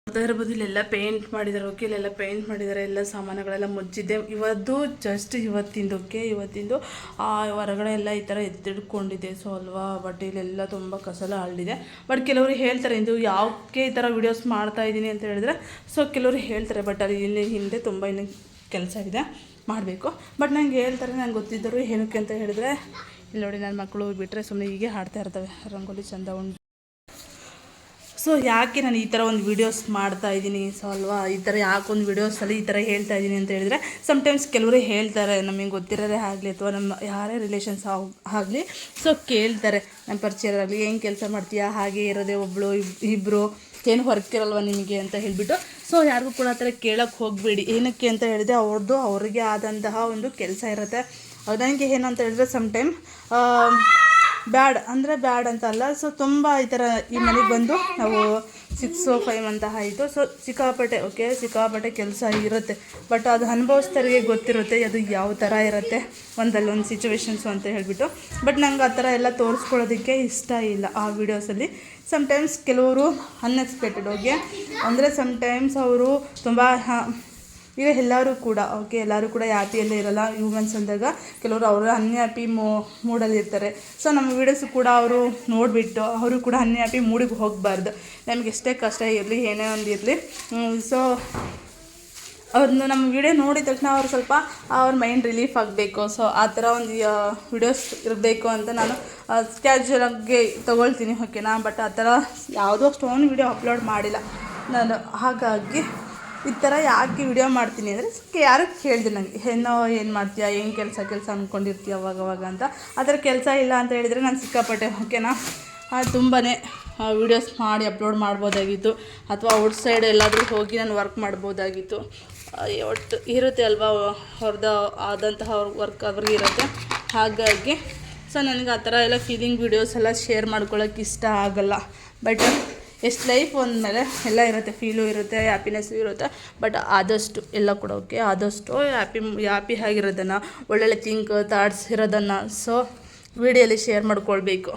ನೋಡ್ತಾ ಇರ್ಬೋದು ಇಲ್ಲೆಲ್ಲ ಪೇಂಟ್ ಮಾಡಿದ್ದಾರೆ. ಓಕೆ, ಇಲ್ಲೆಲ್ಲ ಪೇಂಟ್ ಮಾಡಿದ್ದಾರೆ. ಎಲ್ಲ ಸಾಮಾನುಗಳೆಲ್ಲ ಮುಚ್ಚಿದೆ. ಇವತ್ತಿಂದು ಹೊರಗಡೆ ಎಲ್ಲ ಈ ಥರ ಎತ್ತಿಡ್ಕೊಂಡಿದೆ. ಸೊ ಅಲ್ವಾ, ಬಟ್ ಇಲ್ಲೆಲ್ಲ ತುಂಬ ಕಸಲ ಹರಡಿದೆ. ಬಟ್ ಕೆಲವರು ಹೇಳ್ತಾರೆ ಇದು ಯಾಕೆ ಈ ಥರ ವೀಡಿಯೋಸ್ ಮಾಡ್ತಾ ಇದ್ದೀನಿ ಅಂತ ಹೇಳಿದ್ರೆ, ಸೊ ಕೆಲವರು ಹೇಳ್ತಾರೆ ಬಟ್ ಅಲ್ಲಿ ಇಲ್ಲಿ ಹಿಂದೆ ತುಂಬ ಇನ್ನೂ ಕೆಲಸ ಇದೆ, ಮಾಡಬೇಕು. ಬಟ್ ನಂಗೆ ಹೇಳ್ತಾರೆ, ನಂಗೆ ಗೊತ್ತಿದ್ದರು ಏನಕ್ಕೆ ಅಂತ ಹೇಳಿದ್ರೆ, ಇಲ್ಲಿ ನೋಡಿ ನನ್ನ ಮಕ್ಕಳು ಬಿಟ್ಟರೆ ಸುಮ್ಮನೆ ಹೀಗೆ ಹಾಡ್ತಾ ಇರ್ತವೆ, ರಂಗೋಲಿ ಚಂದ ಉಂಟು. ಸೊ ಯಾಕೆ ನಾನು ಈ ಥರ ಒಂದು ವೀಡಿಯೋಸ್ ಮಾಡ್ತಾ ಇದ್ದೀನಿ, ಸೊ ಅಲ್ವಾ, ಈ ಥರ ಯಾಕೆ ಒಂದು ವೀಡಿಯೋಸಲ್ಲಿ ಈ ಥರ ಹೇಳ್ತಾ ಇದ್ದೀನಿ ಅಂತ ಹೇಳಿದರೆ, ಸಮ್ಟೈಮ್ಸ್ ಕೆಲವರು ಹೇಳ್ತಾರೆ, ನಮಗೆ ಗೊತ್ತಿರೋದೇ ಆಗಲಿ ಅಥವಾ ನಮ್ಮ ಯಾರೇ ರಿಲೇಷನ್ಸ್ ಆಗಲಿ, ಸೊ ಕೇಳ್ತಾರೆ ನಮ್ಮ ಪರಿಚಯರಾಗಲಿ, ಏನು ಕೆಲಸ ಮಾಡ್ತೀಯಾ, ಹಾಗೆ ಇರೋದೇ ಒಬ್ಬಳು ಇಬ್ಬರು, ಏನು ವರ್ಕ್ ಇರಲ್ವ ನಿಮಗೆ ಅಂತ ಹೇಳಿಬಿಟ್ಟು. ಸೊ ಯಾರಿಗೂ ಕೂಡ ಆ ಥರ ಕೇಳೋಕ್ಕೆ ಹೋಗಬೇಡಿ. ಏನಕ್ಕೆ ಅಂತ ಹೇಳಿದ್ರೆ ಅವ್ರಿಗೆ ಆದಂತಹ ಒಂದು ಕೆಲಸ ಇರುತ್ತೆ. ನನಗೆ ಏನಂತ ಹೇಳಿದ್ರೆ ಸಮ್ಟೈಮ್ ಬ್ಯಾಡ್ ಅಂತ ಅಲ್ಲ, ಸೊ ತುಂಬ ಈ ಥರ ಈ ಮನೆಗೆ ಬಂದು ನಾವು 6-5 ಅಂತ ಆಯಿತು. ಸೊ ಸಿಕ್ಕಾಪಟ್ಟೆ ಕೆಲಸ ಇರುತ್ತೆ. ಬಟ್ ಅದು ಅನುಭವಿಸ್ತಾರಿಗೆ ಗೊತ್ತಿರುತ್ತೆ ಅದು ಯಾವ ಥರ ಇರುತ್ತೆ ಒಂದಲ್ಲೊಂದು ಸಿಚುವೇಶನ್ಸು ಅಂತ ಹೇಳಿಬಿಟ್ಟು. ಬಟ್ ನಂಗೆ ಆ ಥರ ಎಲ್ಲ ತೋರಿಸ್ಕೊಳ್ಳೋದಕ್ಕೆ ಇಷ್ಟ ಇಲ್ಲ ಆ ವೀಡಿಯೋಸಲ್ಲಿ. ಸಮ್ಟೈಮ್ಸ್ ಕೆಲವರು ಅನ್ಎಕ್ಸ್ಪೆಕ್ಟೆಡ್ ಅಂದರೆ ಸಮ್ಟೈಮ್ಸ್ ಅವರು ತುಂಬ ಈಗ ಎಲ್ಲರೂ ಕೂಡ ಹ್ಯಾಪಿಯಲ್ಲೇ ಇರೋಲ್ಲ. ಹ್ಯೂಮನ್ಸ್ ಅಂದಾಗ ಕೆಲವರು ಅವರು ಅನ್ಹ್ಯಾಪಿ ಮೂಡಲ್ಲಿ ಇರ್ತಾರೆ. ಸೊ ನಮ್ಮ ವೀಡಿಯೋಸು ಕೂಡ ಅವರು ನೋಡಿಬಿಟ್ಟು ಅವರು ಕೂಡ ಅನ್ಹ್ಯಾಪಿ ಮೂಡಿಗೆ ಹೋಗಬಾರ್ದು. ನಮಗೆ ಎಷ್ಟೇ ಕಷ್ಟ ಇರಲಿ, ಏನೇ ಒಂದು ಇರಲಿ, ಸೊ ಅವ್ರನ್ನ ನಮ್ಮ ವೀಡಿಯೋ ನೋಡಿದ ತಕ್ಷಣ ಅವ್ರು ಸ್ವಲ್ಪ ಅವ್ರ ಮೈಂಡ್ ರಿಲೀಫ್ ಆಗಬೇಕು. ಸೊ ಆ ಥರ ಒಂದು ವೀಡಿಯೋಸ್ ಇರಬೇಕು ಅಂತ ನಾನು ಕ್ಯಾಶುವಲಾಗಿ ತೊಗೊಳ್ತೀನಿ, ಓಕೆನಾ. ಬಟ್ ಆ ಥರ ಯಾವುದೋ ಅಷ್ಟೊಂದು ವೀಡಿಯೋ ಅಪ್ಲೋಡ್ ಮಾಡಿಲ್ಲ ನಾನು. ಹಾಗಾಗಿ ಈ ಥರ ಯಾಕೆ ವಿಡಿಯೋ ಮಾಡ್ತೀನಿ ಅಂದರೆ, ಯಾರು ಕೇಳಿದೆ ನನಗೆ, ಏನು ಮಾಡ್ತೀಯಾ, ಏನು ಕೆಲಸ ಅಂದ್ಕೊಂಡಿರ್ತೀಯ ಅವಾಗ ಅಂತ. ಆ ಥರ ಕೆಲಸ ಇಲ್ಲ ಅಂತ ಹೇಳಿದರೆ ನಾನು ಸಿಕ್ಕಾಪಟ್ಟೆ, ಓಕೆನಾ, ತುಂಬಾ ವೀಡಿಯೋಸ್ ಮಾಡಿ ಅಪ್ಲೋಡ್ ಮಾಡ್ಬೋದಾಗಿತ್ತು. ಅಥವಾ ಔಟ್ಸೈಡ್ ಎಲ್ಲಾದರೂ ಹೋಗಿ ನಾನು ವರ್ಕ್ ಮಾಡ್ಬೋದಾಗಿತ್ತು. ಒಟ್ಟು ಇರುತ್ತೆ ಅಲ್ವಾ, ಅವ್ರದ್ದು ಆದಂತಹ ವರ್ಕ್ ಅವ್ರಿಗೆ ಇರುತ್ತೆ. ಹಾಗಾಗಿ ಸೊ ನನಗೆ ಆ ಥರ ಎಲ್ಲ ಫೀಲಿಂಗ್ ವೀಡಿಯೋಸ್ ಎಲ್ಲ ಶೇರ್ ಮಾಡ್ಕೊಳ್ಳೋಕೆ ಇಷ್ಟ ಆಗಲ್ಲ. ಬಟ್ ಎಷ್ಟು ಲೈಫ್ ಅಂದಮೇಲೆ ಎಲ್ಲ ಇರುತ್ತೆ, ಫೀಲು ಇರುತ್ತೆ, ಹ್ಯಾಪಿನೆಸ್ಸು ಇರುತ್ತೆ. ಬಟ್ ಆದಷ್ಟು ಎಲ್ಲ ಕೂಡ ಆದಷ್ಟು ಹ್ಯಾಪಿ ಆಗಿರೋದನ್ನು, ಒಳ್ಳೊಳ್ಳೆ ಥಾಟ್ಸ್ ಇರೋದನ್ನು ಸೊ ವಿಡಿಯೋದಲ್ಲಿ ಶೇರ್ ಮಾಡ್ಕೊಳ್ಬೇಕು.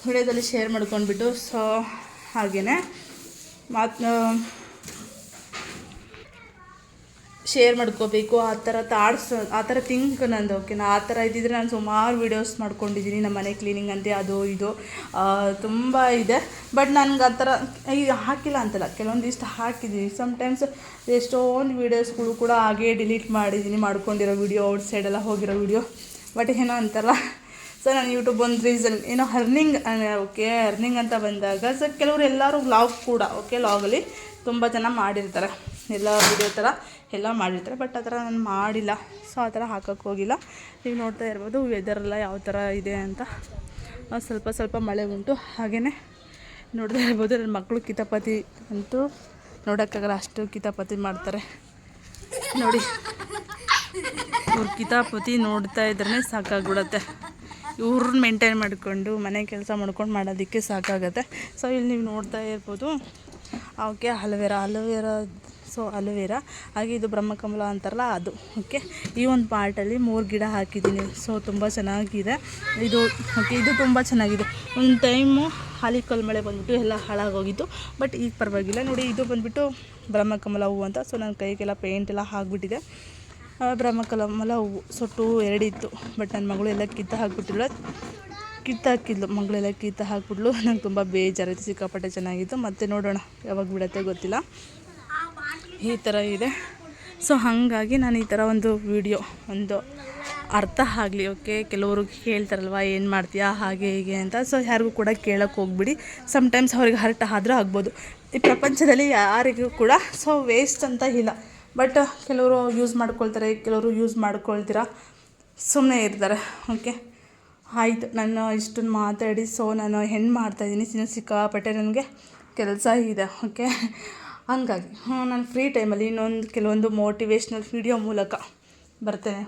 ವಿಡಿಯೋದಲ್ಲಿ ಶೇರ್ ಮಾಡ್ಕೊಂಡ್ಬಿಟ್ಟು ಸೊ ಹಾಗೆಯೇ ಶೇರ್ ಮಾಡ್ಕೋಬೇಕು. ಆ ಥರ ಥಾಟ್ಸ್, ಆ ಥರ ಥಿಂಕ್ ನಂದು, ಓಕೆನಾ. ಆ ಥರ ಇದ್ದಿದ್ರೆ ನಾನು ಸುಮಾರು ವೀಡಿಯೋಸ್ ಮಾಡ್ಕೊಂಡಿದ್ದೀನಿ. ನಮ್ಮ ಮನೆ ಕ್ಲೀನಿಂಗ್ ಅಂತೆ ಅದು ಇದು ತುಂಬ ಇದೆ. ಬಟ್ ನನಗೆ ಆ ಥರ ಹಾಕಿಲ್ಲ ಅಂತಲ್ಲ, ಕೆಲವೊಂದಿಷ್ಟು ಹಾಕಿದ್ದೀನಿ. ಸಮ್ಟೈಮ್ಸ್ ಎಷ್ಟೊಂದು ವೀಡಿಯೋಸ್ಗಳು ಕೂಡ ಹಾಗೇ ಡಿಲೀಟ್ ಮಾಡಿದ್ದೀನಿ, ಮಾಡ್ಕೊಂಡಿರೋ ವೀಡಿಯೋ, ಔಟ್ಸೈಡೆಲ್ಲ ಹೋಗಿರೋ ವೀಡಿಯೋ. ಬಟ್ ಏನೋ ಅಂತಲ್ಲ, ಸೊ ನಾನು ಯೂಟ್ಯೂಬ್ ಒಂದು ರೀಸನ್ ಏನೋ ಅರ್ನಿಂಗ್ ಅಂತ ಬಂದಾಗ ಸೊ ಕೆಲವರು ಎಲ್ಲರೂ ವ್ಲಾಗ್ ಕೂಡ ವ್ಲಾಗಲ್ಲಿ ತುಂಬ ಜನ ಮಾಡಿರ್ತಾರೆ, ಎಲ್ಲ ವೀಡಿಯೋ ಥರ ಎಲ್ಲ ಮಾಡಿರ್ತಾರೆ. ಬಟ್ ಆ ಥರ ನಾನು ಮಾಡಿಲ್ಲ. ಸೊ ಆ ಥರ ಹಾಕೋಕ್ಕೆ ಹೋಗಿಲ್ಲ. ನೀವು ನೋಡ್ತಾ ಇರ್ಬೋದು ವೆದರೆಲ್ಲ ಯಾವ ಥರ ಇದೆ ಅಂತ. ಸ್ವಲ್ಪ ಮಳೆ ಉಂಟು. ಹಾಗೆಯೇ ನೋಡ್ತಾ ಇರ್ಬೋದು ನನ್ನ ಮಕ್ಕಳು ಕಿತಾಪತಿ ಅಂತೂ ನೋಡೋಕ್ಕಾಗಲ್ಲ, ಅಷ್ಟು ಕಿತಾಪತಿ ಮಾಡ್ತಾರೆ ನೋಡಿ. ಇವ್ರು ಕಿತಾಪತಿ ನೋಡ್ತಾ ಇದ್ರೇ ಸಾಕಾಗ್ಬಿಡುತ್ತೆ. ಇವ್ರನ್ನ ಮೇಂಟೈನ್ ಮಾಡಿಕೊಂಡು ಮನೆ ಕೆಲಸ ಮಾಡ್ಕೊಂಡು ಮಾಡೋದಕ್ಕೆ ಸಾಕಾಗುತ್ತೆ. ಸೊ ಇಲ್ಲಿ ನೀವು ನೋಡ್ತಾ ಇರ್ಬೋದು ಅಲೋವೆರಾ ಹಾಗೆ ಇದು ಬ್ರಹ್ಮಕಮಲ ಅಂತಾರಲ್ಲ ಅದು. ಈ ಒಂದು ಪಾರ್ಟಲ್ಲಿ 3 ಗಿಡ ಹಾಕಿದ್ದೀನಿ. ಸೊ ತುಂಬ ಚೆನ್ನಾಗಿದೆ ಇದು. ಇದು ತುಂಬ ಚೆನ್ನಾಗಿದೆ. ಒಂದು ಟೈಮು ಹಾಲಿಕಲ್ಲು ಮಳೆ ಬಂದುಬಿಟ್ಟು ಎಲ್ಲ ಹಾಳಾಗೋಗಿತ್ತು. ಬಟ್ ಈಗ ಪರವಾಗಿಲ್ಲ ನೋಡಿ. ಇದು ಬಂದುಬಿಟ್ಟು ಬ್ರಹ್ಮಕಮಲ ಹೂವು ಅಂತ. ಸೊ ನನ್ನ ಕೈಗೆಲ್ಲ ಪೇಂಟ್ ಎಲ್ಲ ಆಗಿಬಿಟ್ಟಿದೆ. ಬ್ರಹ್ಮಕಮಲ ಹೂವು ಸೊ 2 ಇತ್ತು. ಬಟ್ ನನ್ನ ಮಗಳು ಎಲ್ಲ ಕಿತ್ತಾಕಿದ್ಲು ಮಗಳೆಲ್ಲ ಹಾಕ್ಬಿಟ್ಲು. ನಂಗೆ ತುಂಬ ಬೇಜಾರಾಯಿತು, ಸಿಕ್ಕಾಪಟ್ಟೆ ಚೆನ್ನಾಗಿತ್ತು. ಮತ್ತು ನೋಡೋಣ ಯಾವಾಗ ಬಿಡುತ್ತೆ ಗೊತ್ತಿಲ್ಲ. ಈ ಥರ ಇದೆ. ಸೊ ಹಾಗಾಗಿ ನಾನು ಈ ಥರ ಒಂದು ವಿಡಿಯೋ ಒಂದು ಅರ್ಥ ಆಗಲಿ, ಕೆಲವರು ಹೇಳ್ತಾರಲ್ವ ಏನು ಮಾಡ್ತೀಯಾ ಹಾಗೆ ಹೀಗೆ ಅಂತ. ಸೊ ಯಾರಿಗೂ ಕೂಡ ಕೇಳೋಕ್ಕೆ ಹೋಗ್ಬಿಡಿ. ಸಮ್ಟೈಮ್ಸ್ ಅವ್ರಿಗೆ ಹರ್ಟ್ ಆದರೂ ಆಗ್ಬೋದು. ಈ ಪ್ರಪಂಚದಲ್ಲಿ ಯಾರಿಗೂ ಕೂಡ ಸೊ ವೇಸ್ಟ್ ಅಂತ ಇಲ್ಲ. ಬಟ್ ಕೆಲವರು ಯೂಸ್ ಮಾಡ್ಕೊಳ್ತಾರೆ, ಕೆಲವರು ಯೂಸ್ ಮಾಡ್ಕೊಳ್ತೀರ, ಸುಮ್ಮನೆ ಇರ್ತಾರೆ. ಆಯಿತು, ನಾನು ಇಷ್ಟನ್ನು ಮಾತಾಡಿ ಸೊ ನಾನು ಹೆಣ್ಣು ಮಾಡ್ತಾಯಿದ್ದೀನಿ. ಸಿಕ್ಕಾಪಟ್ಟೆ ನನಗೆ ಕೆಲಸ ಇದೆ. ಹಂಗಾಗಿ ನಾನು ಫ್ರೀ ಟೈಮಲ್ಲಿ ಕೆಲವೊಂದು ಮೋಟಿವೇಶ್ನಲ್ ವಿಡಿಯೋ ಮೂಲಕ ಬರ್ತೇನೆ.